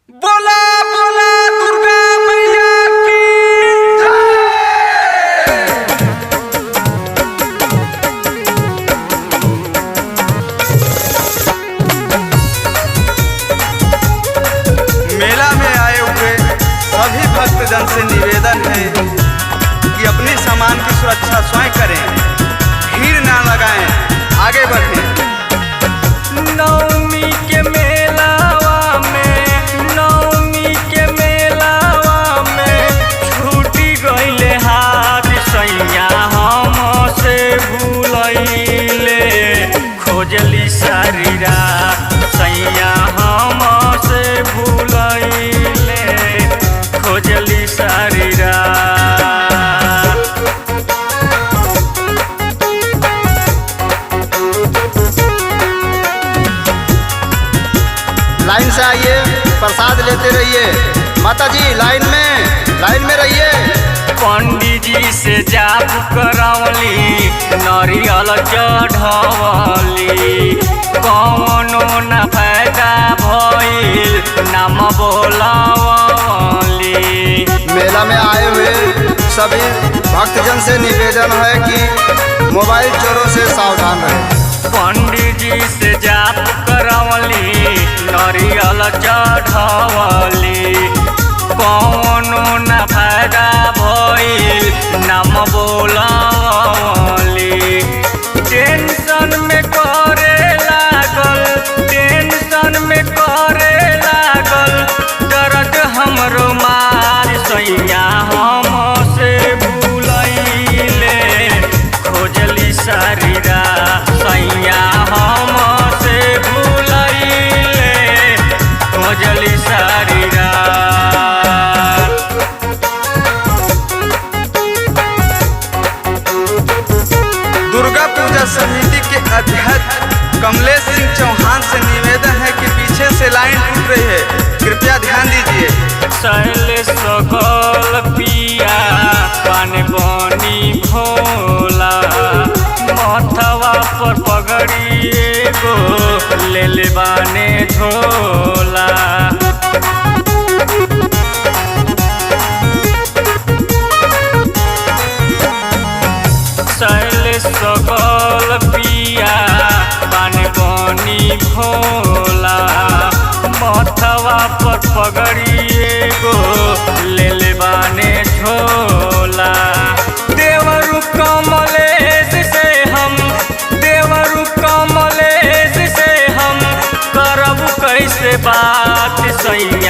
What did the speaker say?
बोला बोला दुर्गा मैया की मेला में आए हुए सभी भक्तजन से निवेदन है कि अपनी सामान की सुरक्षा स्वयं करें, भीड़ ना लगाएं, आगे बढ़ें। नवमी के मेलावा में छूटी गईले हाथ सैया हमसे भूलैले खोजली सारी रात सैया हमसे भूलैले खोजली सारी रात। लाइन से आइए, प्रसाद लेते रहिए। माता जी लाइन में रहिए। पंडित जी से जाप करवली नरियल चढ़वली कौनो न फायदा भइल नाम बोलवली। मेला में आए हुए सभी भक्तजन से निवेदन है कि मोबाइल चोरों से सावधान रहें। पंडित जी से जाप करवली नरियल चढ़वली कौनो न फायदा भइल नाम बोलवली। टेंशन में करे लागल दर्द हमरो मार सैया हमसे भूलैले खोजली सारी रात सैया हमसे भूलैले खोजली सारी रात। दुर्गा पूजा समिति के अध्यक्ष कमलेश सिंह चौहान से निवेदन है कि पीछे से लाइन टूट रही है, कृपया ध्यान दीजिए। शैलेश सकल पिया पान बनी भोला मथवा पर पगड़ी एगो ले बाने झोला। शैलेश सकल पिया पान बनी भोला मथवा पर पगड़ी एगो ले बाने झोला। देवरु कमलेश से हम करब कैसे बात सैया